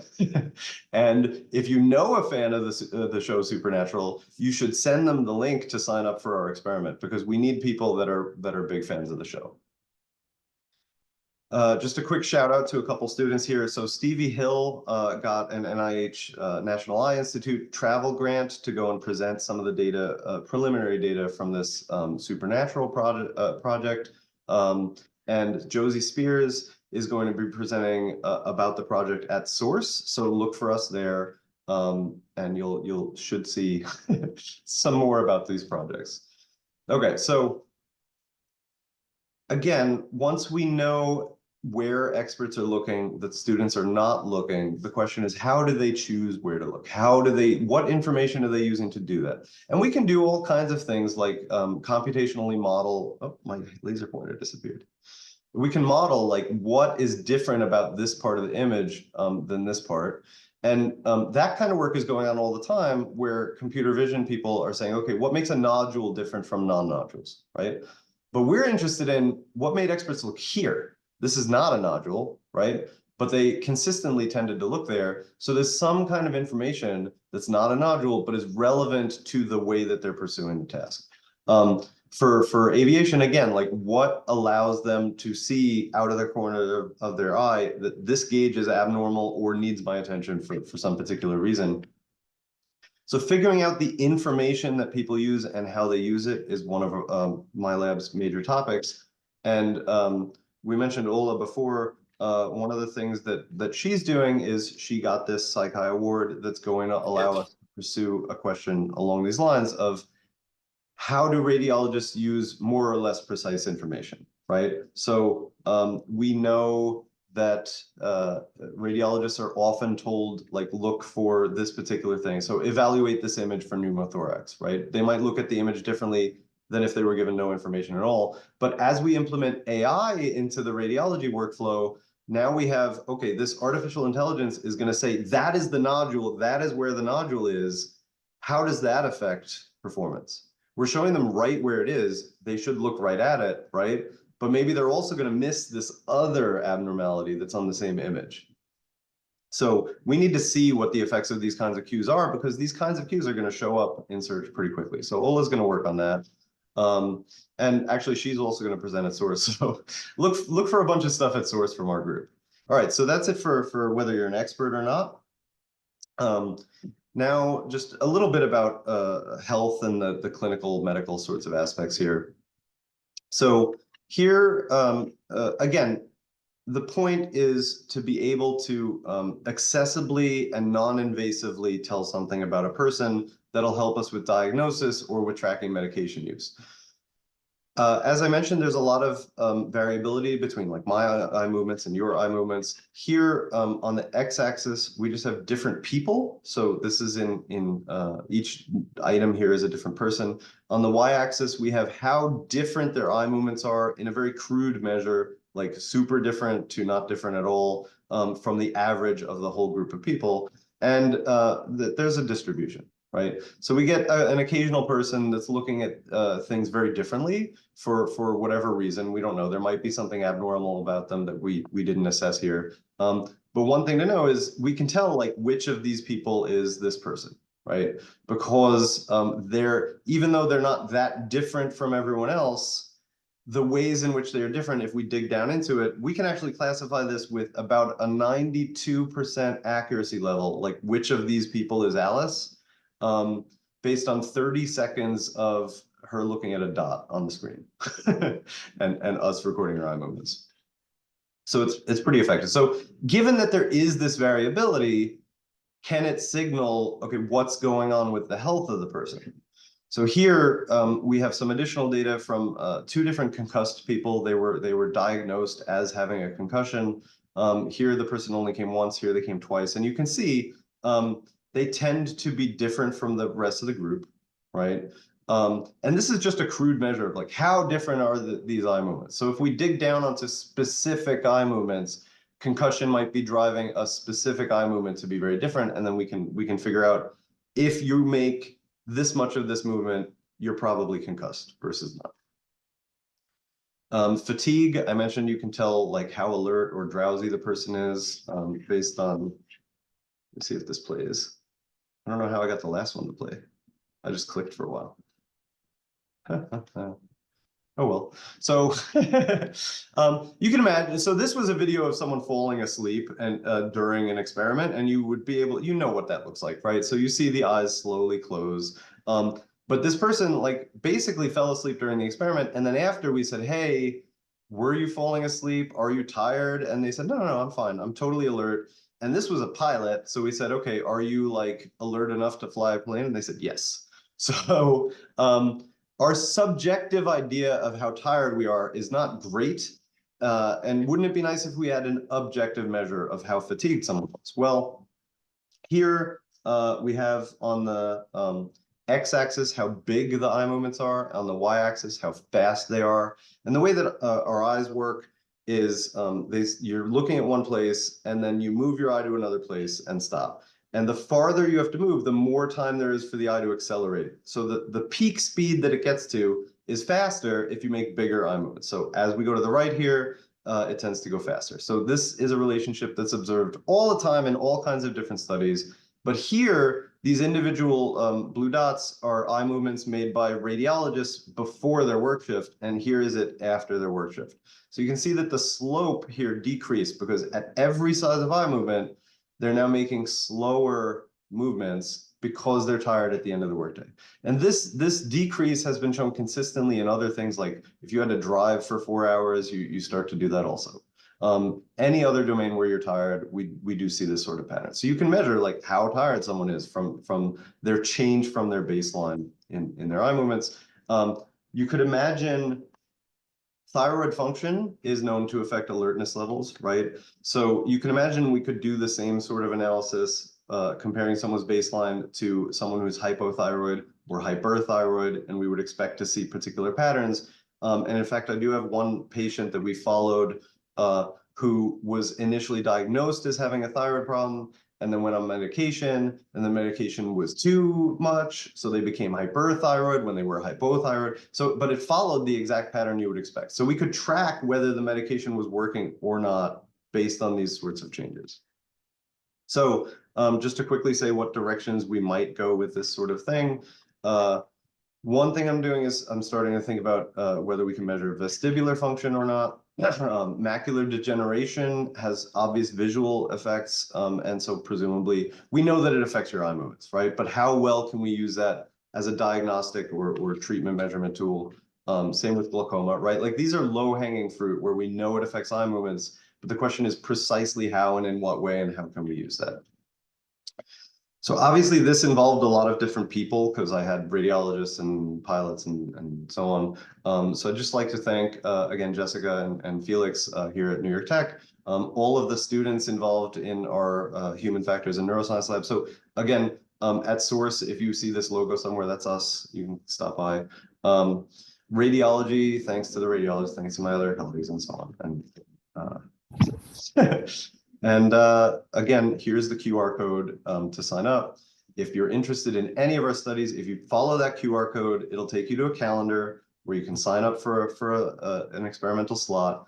And if you know a fan of the show Supernatural, you should send them the link to sign up for our experiment, because we need people that are big fans of the show. Just a quick shout out to a couple students here. So Stevie Hill got an NIH National Eye Institute travel grant to go and present some of the data, preliminary data from this Supernatural project. And Josie Spears is going to be presenting about the project at Source. So look for us there, and you should see some more about these projects. Okay, so again, once we know where experts are looking, that students are not looking, the question is, how do they choose where to look? What information are they using to do that? And we can do all kinds of things like computationally model, oh, my laser pointer disappeared. We can model like what is different about this part of the image than this part. And that kind of work is going on all the time, where computer vision people are saying, okay, what makes a nodule different from non-nodules, right? But we're interested in what made experts look here. This is not a nodule, right? But they consistently tended to look there. So there's some kind of information that's not a nodule, but is relevant to the way that they're pursuing the task. For aviation, again, like what allows them to see out of the corner of their eye that this gauge is abnormal or needs my attention for some particular reason. So figuring out the information that people use and how they use it is one of my lab's major topics. And we mentioned Ola before. One of the things that she's doing is she got this Psychi award that's going to allow us to pursue a question along these lines of how do radiologists use more or less precise information, right? So we know that radiologists are often told, like, look for this particular thing. So evaluate this image for pneumothorax, right? They might look at the image differently than if they were given no information at all. But as we implement AI into the radiology workflow, now we have, okay, this artificial intelligence is going to say, that is the nodule, that is where the nodule is. How does that affect performance? We're showing them right where it is. They should look right at it, right? But maybe they're also going to miss this other abnormality that's on the same image. So we need to see what the effects of these kinds of cues are, because these kinds of cues are going to show up in search pretty quickly. So Ola's going to work on that. And actually, she's also going to present at Source. So look for a bunch of stuff at Source from our group. All right, so that's it for whether you're an expert or not. Now, just a little bit about health and the clinical medical sorts of aspects here. So here, again, the point is to be able to accessibly and non-invasively tell something about a person that'll help us with diagnosis or with tracking medication use. As I mentioned, there's a lot of variability between like my eye movements and your eye movements. Here on the x-axis, we just have different people. So this is in each item here is a different person. On the y-axis, we have how different their eye movements are in a very crude measure, like super different to not different at all from the average of the whole group of people. And there's a distribution. Right. So we get an occasional person that's looking at things very differently for whatever reason. We don't know. There might be something abnormal about them that we didn't assess here. But one thing to know is we can tell like which of these people is this person, right? Because even though they're not that different from everyone else, the ways in which they are different, if we dig down into it, we can actually classify this with about a 92% accuracy level, like which of these people is Alice. Based on 30 seconds of her looking at a dot on the screen and us recording her eye movements. So it's pretty effective. So given that there is this variability, can it signal, okay, what's going on with the health of the person? So here we have some additional data from 2 different concussed people. They were diagnosed as having a concussion. Here the person only came once, here they came twice. And you can see they tend to be different from the rest of the group, right? And this is just a crude measure of like how different are these eye movements. So if we dig down onto specific eye movements, concussion might be driving a specific eye movement to be very different, and then we can figure out if you make this much of this movement, you're probably concussed versus not. Fatigue, I mentioned you can tell like how alert or drowsy the person is based on, let's see if this plays. I don't know how I got the last one to play. I just clicked for a while. Oh, well. So you can imagine, so this was a video of someone falling asleep and during an experiment, and you would be able, you know what that looks like, right? So you see the eyes slowly close. But this person like basically fell asleep during the experiment. And then after we said, hey, were you falling asleep? Are you tired? And they said, no, I'm fine. I'm totally alert. And this was a pilot. So we said, okay, are you like alert enough to fly a plane? And they said, yes. So our subjective idea of how tired we are is not great. And wouldn't it be nice if we had an objective measure of how fatigued someone was? Well, here we have on the x-axis how big the eye movements are, on the y-axis how fast they are. And the way that our eyes work is you're looking at one place and then you move your eye to another place and stop. And the farther you have to move, the more time there is for the eye to accelerate. So the peak speed that it gets to is faster if you make bigger eye movements. So as we go to the right here, it tends to go faster. So this is a relationship that's observed all the time in all kinds of different studies. But here, these individual blue dots are eye movements made by radiologists before their work shift, and here is it after their work shift. So you can see that the slope here decreased because at every size of eye movement, they're now making slower movements because they're tired at the end of the workday. And this decrease has been shown consistently in other things, like if you had to drive for 4 hours, you start to do that also. Any other domain where you're tired, we do see this sort of pattern. So you can measure like how tired someone is from their change from their baseline in their eye movements. You could imagine thyroid function is known to affect alertness levels, right? So you can imagine we could do the same sort of analysis comparing someone's baseline to someone who's hypothyroid or hyperthyroid, and we would expect to see particular patterns. And in fact, I do have one patient that we followed who was initially diagnosed as having a thyroid problem and then went on medication, and the medication was too much, so they became hyperthyroid when they were hypothyroid. So, but it followed the exact pattern you would expect. So we could track whether the medication was working or not based on these sorts of changes. So just to quickly say what directions we might go with this sort of thing. One thing I'm doing is I'm starting to think about whether we can measure vestibular function or not. Macular degeneration has obvious visual effects, and so presumably we know that it affects your eye movements, right? But how well can we use that as a diagnostic or treatment measurement tool? Same with glaucoma, right? Like these are low-hanging fruit where we know it affects eye movements, but the question is precisely how and in what way and how can we use that? So obviously this involved a lot of different people because I had radiologists and pilots and so on. So I'd just like to thank, again, Jessica and Felix here at New York Tech, all of the students involved in our human factors and neuroscience lab. So again, at Source, if you see this logo somewhere, that's us. You can stop by. Radiology, thanks to the radiologists, thanks to my other colleagues and so on. And again, here's the QR code to sign up. If you're interested in any of our studies, if you follow that QR code, it'll take you to a calendar where you can sign up for an experimental slot.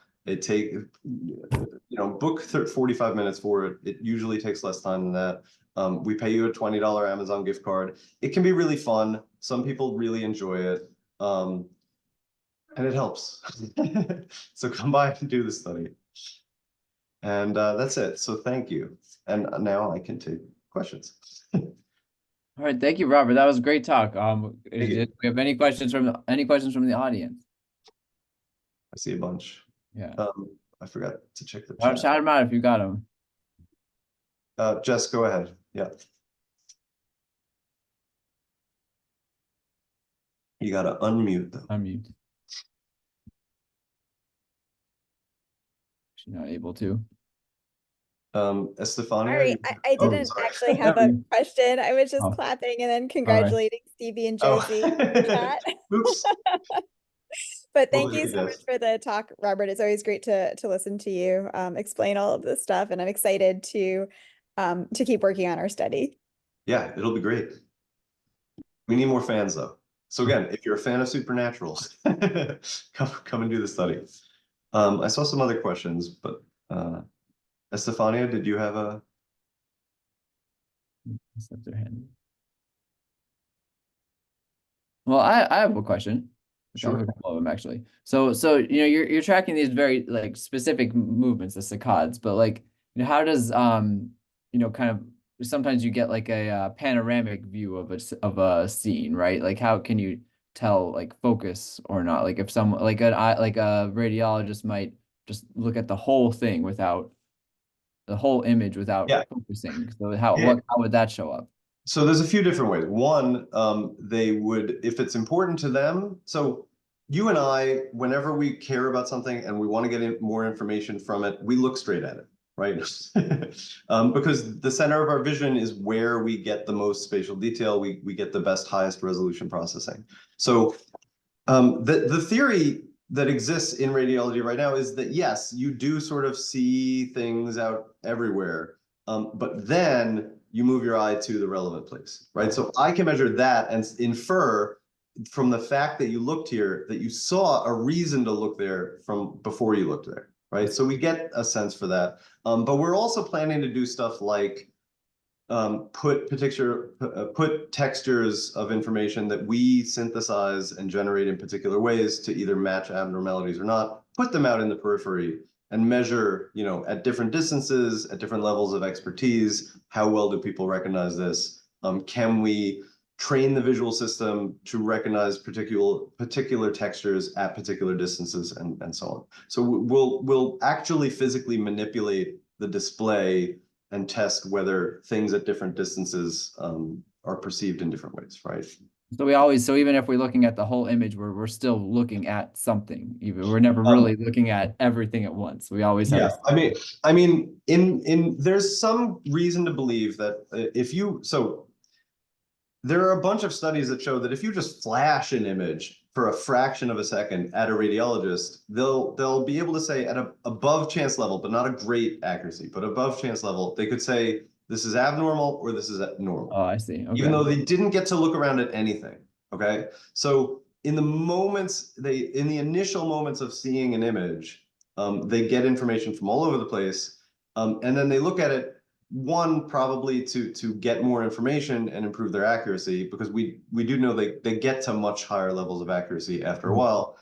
Book 45 minutes for it. It usually takes less time than that. We pay you a $20 Amazon gift card. It can be really fun. Some people really enjoy it. And it helps. So come by and do the study. And that's it. So thank you. And now I can take questions. All right, thank you, Robert. That was a great talk. Thank you. Do we have any questions from the audience? I see a bunch. Yeah. I forgot to check the Shout chat. them out if you got them. Jess, go ahead. Yeah. You gotta unmute them. Unmute. She's not able to. Estefania. Sorry, I Oh, didn't sorry. actually have a question. I was just Oh. clapping and then congratulating Stevie and Josie in the chat. Oops. But Well, thank you so much yes. for the talk, Robert. It's always great to listen to you explain all of this stuff, and I'm excited to keep working on our study. Yeah, it'll be great. We need more fans though. So again, if you're a fan of supernaturals, come and do the study. I saw some other questions, but Estefania, did you have a? Slip their hand. Well, I have a question. Sure. I have a couple of them actually. So you're tracking these very like specific movements, the saccades, but like how does kind of sometimes you get like a panoramic view of a scene, right? Like how can you tell like focus or not? Like if someone like a radiologist might just look at the whole thing without the whole image without focusing. So how would that show up? So there's a few different ways. One, they would, if it's important to them. So you and I, whenever we care about something and we want to get more information from it, we look straight at it, right? Because the center of our vision is where we get the most spatial detail. We get the best, highest resolution processing. So the theory that exists in radiology right now is that yes, you do sort of see things out everywhere, but then you move your eye to the relevant place, right? So I can measure that and infer from the fact that you looked here that you saw a reason to look there from before you looked there, right? So we get a sense for that. But we're also planning to do stuff like put textures of information that we synthesize and generate in particular ways to either match abnormalities or not, put them out in the periphery and measure, at different distances, at different levels of expertise, how well do people recognize this? Can we train the visual system to recognize particular textures at particular distances and so on. So we'll actually physically manipulate the display and test whether things at different distances are perceived in different ways, right? So even if we're looking at the whole image, we're still looking at something. Even we're never really looking at everything at once. We always have. Yeah, I mean, in there's some reason to believe that there are a bunch of studies that show that if you just flash an image for a fraction of a second at a radiologist, they'll be able to say at a above chance level, but not a great accuracy, but above chance level, they could say this is abnormal or this is normal. Oh, I see. Okay. Even though they didn't get to look around at anything. Okay. So in the initial moments of seeing an image, they get information from all over the place. And then they look at it, one, probably to get more information and improve their accuracy, because we do know they get to much higher levels of accuracy after a while.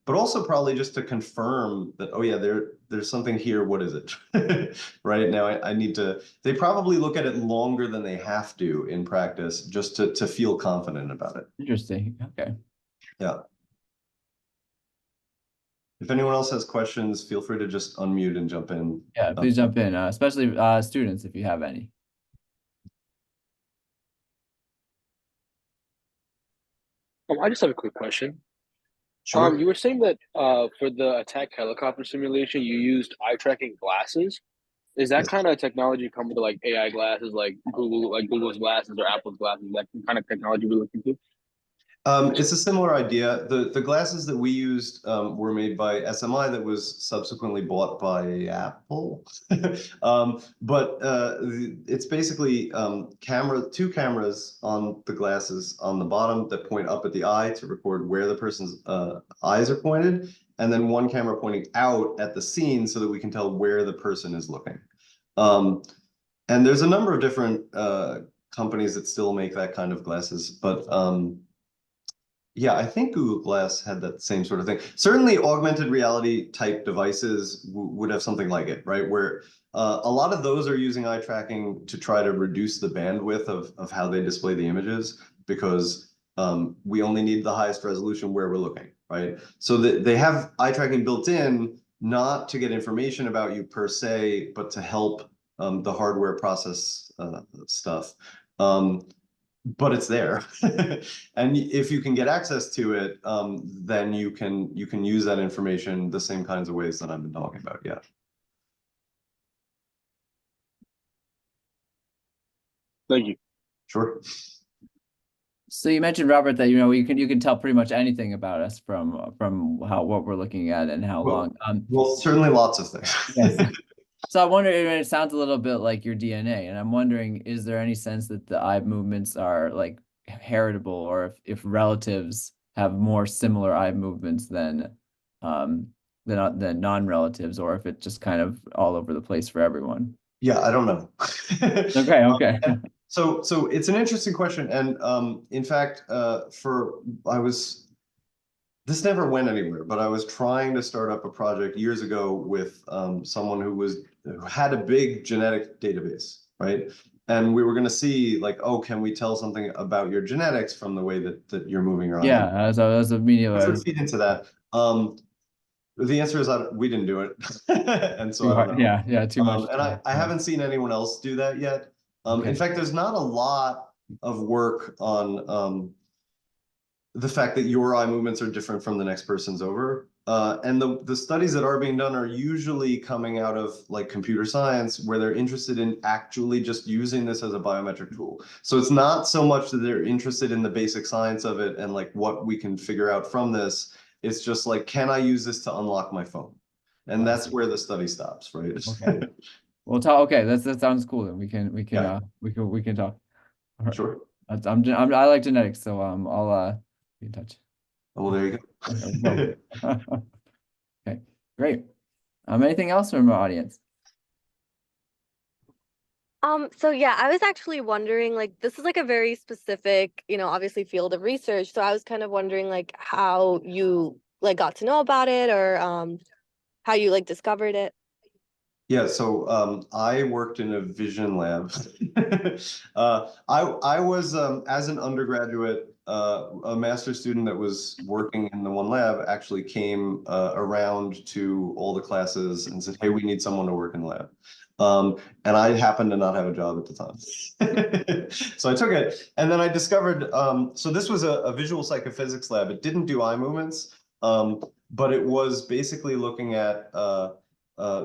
But also probably just to confirm that, oh yeah, there's something here, what is it? Right now I need to, they probably look at it longer than they have to in practice just to feel confident about it. Interesting. Okay. Yeah. If anyone else has questions, feel free to just unmute and jump in. Yeah, please jump in, especially students if you have any. I just have a quick question. Sure. You were saying that for the attack helicopter simulation, you used eye tracking glasses. Is that Yes. kind of technology coming to like AI glasses, like Google's glasses or Apple's glasses, that kind of technology we're looking to? It's a similar idea. The glasses that we used were made by SMI that was subsequently bought by Apple. But it's basically two cameras on the glasses on the bottom that point up at the eye to record where the person's eyes are pointed, and then one camera pointing out at the scene so that we can tell where the person is looking. And there's a number of different companies that still make that kind of glasses, but yeah, I think Google Glass had that same sort of thing. Certainly, augmented reality type devices would have something like it, right? Where a lot of those are using eye tracking to try to reduce the bandwidth of how they display the images, because we only need the highest resolution where we're looking, right? So they have eye tracking built in, not to get information about you per se, but to help the hardware process stuff. But it's there. And if you can get access to it, then you can use that information the same kinds of ways that I've been talking about. Yeah. Thank you. Sure. So you mentioned, Robert, that you can tell pretty much anything about us from what we're looking at and how long. Well, certainly lots of things. Yes. So I wonder, it sounds a little bit like your DNA, and I'm wondering, is there any sense that the eye movements are like heritable, or if relatives have more similar eye movements than non-relatives, or if it's just kind of all over the place for everyone? Yeah, I don't know. Okay. So it's an interesting question, and in fact, this never went anywhere, but I was trying to start up a project years ago with someone who had a big genetic database, right? And we were going to see, like, oh, can we tell something about your genetics from the way that you're moving your eyes? Yeah, as a media. Let's feed into that. The answer is we didn't do it, and so I don't know. Yeah, too much. And I haven't seen anyone else do that yet. Okay. In fact, there's not a lot of work on the fact that your eye movements are different from the next person's over. And the studies that are being done are usually coming out of like computer science, where they're interested in actually just using this as a biometric tool. So it's not so much that they're interested in the basic science of it and like what we can figure out from this. It's just like, can I use this to unlock my phone? And that's where the study stops, right? Okay. Well, okay, that sounds cool. Then we can Yeah. we can talk. All right. Sure. I like genetics, so I'll be in touch. Well, there you go. Okay, great. Anything else from our audience? So yeah, I was actually wondering, like, this is like a very specific, obviously field of research. So I was kind of wondering like how you like got to know about it, or how you like discovered it. Yeah, so I worked in a vision lab. I was as an undergraduate, a master's student that was working in the one lab actually came around to all the classes and said, "Hey, we need someone to work in the lab." And I happened to not have a job at the time. So I took it. And then I discovered, so this was a visual psychophysics lab. It didn't do eye movements, but it was basically looking at,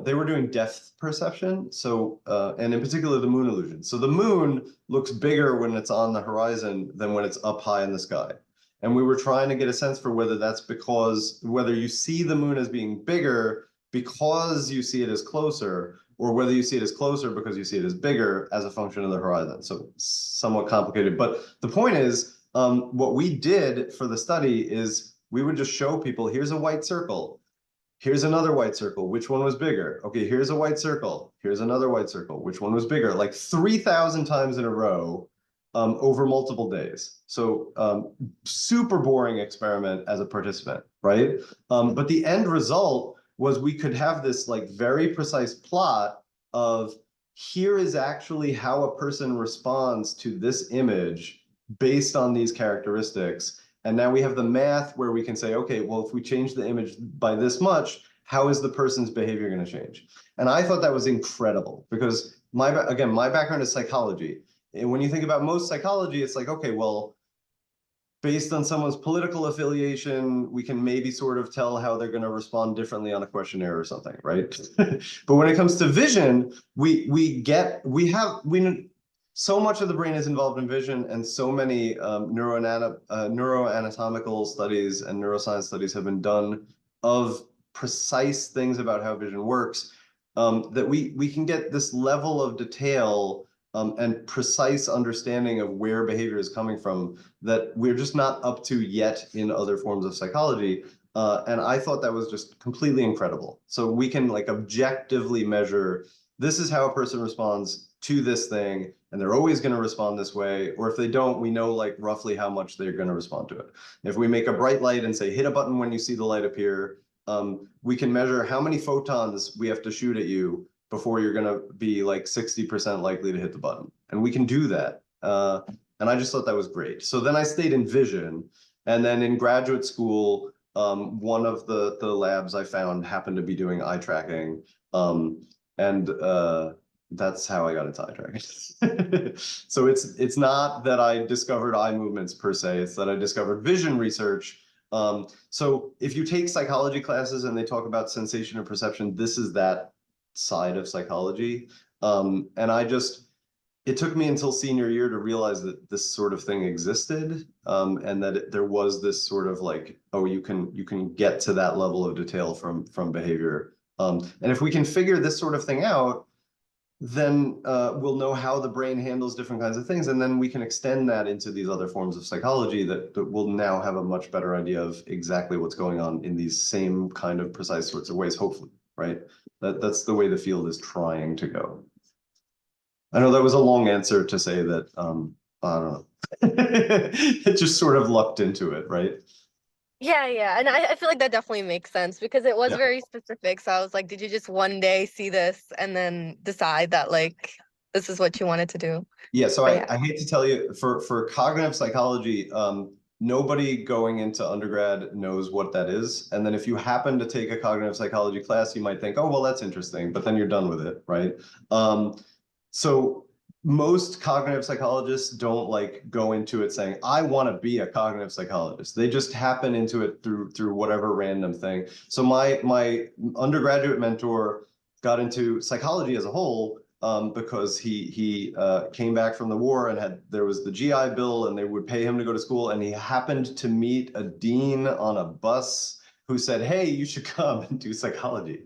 they were doing depth perception. So, and in particular, the moon illusion. So the moon looks bigger when it's on the horizon than when it's up high in the sky. And we were trying to get a sense for whether that's because, whether you see the moon as being bigger because you see it as closer, or whether you see it as closer because you see it as bigger as a function of the horizon. So somewhat complicated. But the point is, what we did for the study is we would just show people, here's a white circle. Here's another white circle. Which one was bigger? Okay, here's a white circle. Here's another white circle. Which one was bigger? Like 3,000 times in a row over multiple days. So super boring experiment as a participant, right? But the end result was we could have this like very precise plot of here is actually how a person responds to this image based on these characteristics. And now we have the math where we can say, okay, well, if we change the image by this much, how is the person's behavior going to change? And I thought that was incredible because my background is psychology. And when you think about most psychology, it's like, okay, well, based on someone's political affiliation, we can maybe sort of tell how they're going to respond differently on a questionnaire or something, right? But when it comes to vision, so much of the brain is involved in vision, and so many neuroanatomical studies and neuroscience studies have been done of precise things about how vision works, that we can get this level of detail and precise understanding of where behavior is coming from that we're just not up to yet in other forms of psychology. And I thought that was just completely incredible. So we can like objectively measure, this is how a person responds to this thing, and they're always going to respond this way. Or if they don't, we know like roughly how much they're going to respond to it. If we make a bright light and say, hit a button when you see the light appear, we can measure how many photons we have to shoot at you before you're going to be like 60% likely to hit the button. And we can do that. And I just thought that was great. So then I stayed in vision. And then in graduate school, one of the labs I found happened to be doing eye tracking. That's how I got into eye tracking. So it's not that I discovered eye movements per se, it's that I discovered vision research. So if you take psychology classes and they talk about sensation and perception, this is that side of psychology. And it took me until senior year to realize that this sort of thing existed, and that there was this sort of like, oh, you can get to that level of detail from behavior. And if we can figure this sort of thing out, then we'll know how the brain handles different kinds of things, and then we can extend that into these other forms of psychology that will now have a much better idea of exactly what's going on in these same kind of precise sorts of ways, hopefully, right? That's the way the field is trying to go. I know that was a long answer to say that, I don't know. It just sort of lucked into it, right? Yeah, and I feel like that definitely makes sense because it was Yeah. very specific. So I was like, did you just one day see this and then decide that like this is what you wanted to do? Yeah, so But yeah. I hate to tell you, for cognitive psychology, nobody going into undergrad knows what that is. And then if you happen to take a cognitive psychology class, you might think, oh, well, that's interesting, but then you're done with it, right? So most cognitive psychologists don't like go into it saying, I want to be a cognitive psychologist. They just happen into it through whatever random thing. So my undergraduate mentor got into psychology as a whole because he came back from the war and there was the GI Bill and they would pay him to go to school, and he happened to meet a dean on a bus who said, hey, you should come and do psychology.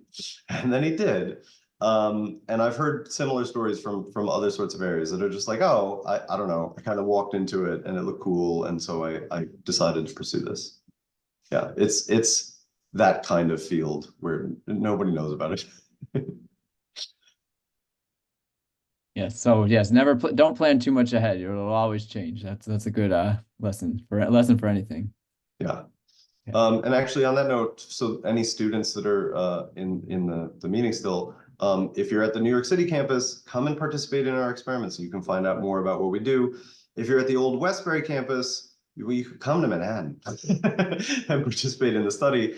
And then he did. And I've heard similar stories from other sorts of areas that are just like, oh, I don't know, I kind of walked into it and it looked cool, and so I decided to pursue this. Yeah, it's that kind of field where nobody knows about it. Yes. So yes, don't plan too much ahead. It'll always change. That's a good lesson for anything. Yeah. Yeah. And actually on that note, so any students that are in the meeting still, if you're at the New York City campus, come and participate in our experiments so you can find out more about what we do. If you're at the old Westbury campus, you could come to Manhattan and participate in the study.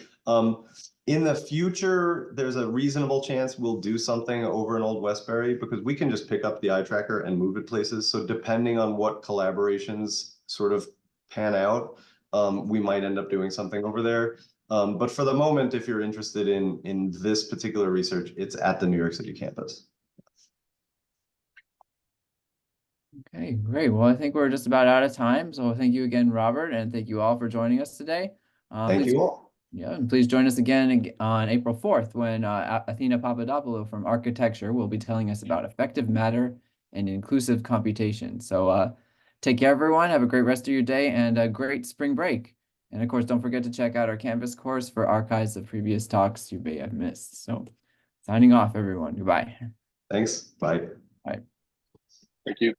In the future, there's a reasonable chance we'll do something over in Old Westbury because we can just pick up the eye tracker and move it places. So depending on what collaborations sort of pan out, we might end up doing something over there. But for the moment, if you're interested in this particular research, it's at the New York City campus. Okay, great. Well, I think we're just about out of time. So thank you again, Robert, and thank you all for joining us today. Thank you all. Yeah, and please join us again on April 4th when Athena Papadopoulou from Architecture will be telling us about effective matter and inclusive computation. So take care, everyone. Have a great rest of your day and a great spring break. And of course, don't forget to check out our Canvas course for archives of previous talks you may have missed. So signing off, everyone. Goodbye. Thanks. Bye. Bye. Thank you.